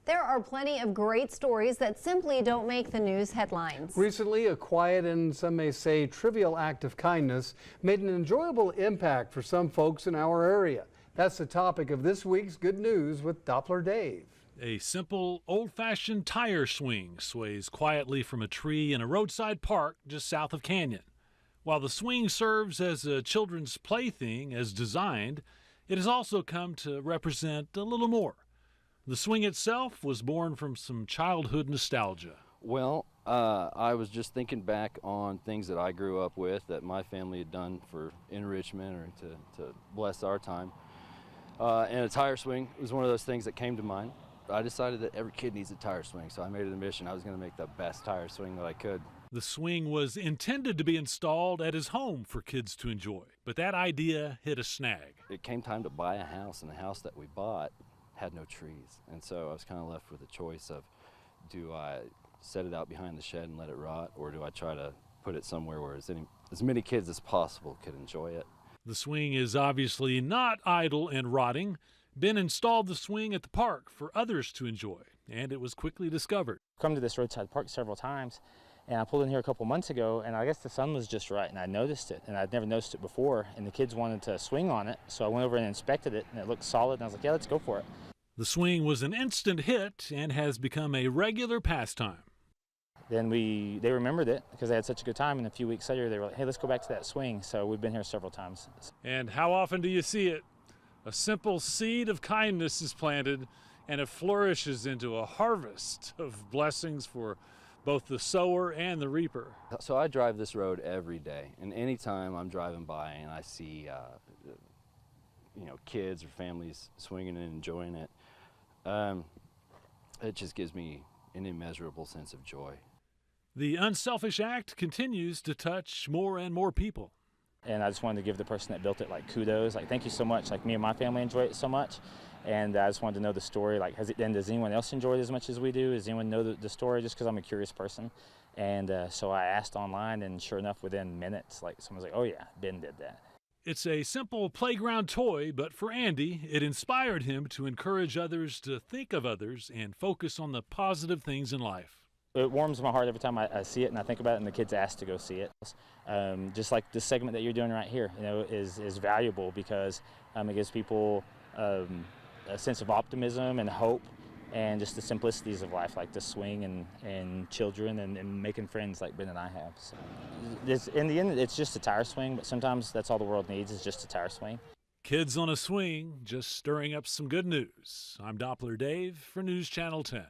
There are plenty of great stories that simply don't make the news headlines. Recently, a quiet and some may say trivial act of kindness made an enjoyable impact for some folks in our area. That's the topic of this week's Good News with Doppler Dave. A simple, old-fashioned tire swing sways quietly from a tree in a roadside park just south of Canyon. While the swing serves as a children's plaything as designed, it has also come to represent a little more. The swing itself was born from some childhood nostalgia. Well, I was just thinking back on things that I grew up with that my family had done for enrichment or to bless our time. And a tire swing was one of those things that came to mind. I decided that every kid needs a tire swing, so I made it a mission. I was going to make the best tire swing that I could. The swing was intended to be installed at his home for kids to enjoy, but that idea hit a snag. It came time to buy a house, and the house that we bought had no trees. And so I was kind of left with a choice of, do I set it out behind the shed and let it rot, or do I try to put it somewhere where as many kids as possible could enjoy it? The swing is obviously not idle and rotting. Ben installed the swing at the park for others to enjoy, and it was quickly discovered. I've come to this roadside park several times, and I pulled in here a couple months ago, and I guess the sun was just right, and I noticed it, and I'd never noticed it before, and the kids wanted to swing on it, so I went over and inspected it, and it looked solid, and I was like, yeah, let's go for it. The swing was an instant hit and has become a regular pastime. Then they remembered it because they had such a good time, and a few weeks later they were like, hey, let's go back to that swing. So we've been here several times. And how often do you see it? A simple seed of kindness is planted, and it flourishes into a harvest of blessings for both the sower and the reaper. So I drive this road every day, and anytime I'm driving by and I see kids or families swinging and enjoying it, it just gives me an immeasurable sense of joy. The Unselfish Act continues to touch more and more people. And I just wanted to give the person that built it kudos, thank you so much. Me and my family enjoy it so much, and I just wanted to know the story. Does anyone else enjoy it as much as we do? Does anyone know the story? Just because I'm a curious person, and so I asked online, and sure enough, within minutes, someone's like, "Oh yeah, Ben did that." It's a simple playground toy, but for Andy, it inspired him to encourage others to think of others and focus on the positive things in life. It warms my heart every time I see it and I think about it, and the kids ask to go see it. Just like this segment that you're doing right here, is valuable because it gives people a sense of optimism and hope, and just the simplicities of life, like the swing and children and making friends like Ben and I have. So in the end, it's just a tire swing, but sometimes that's all the world needs is just a tire swing. Kids on a swing, just stirring up some good news. I'm Doppler Dave for News Channel 10.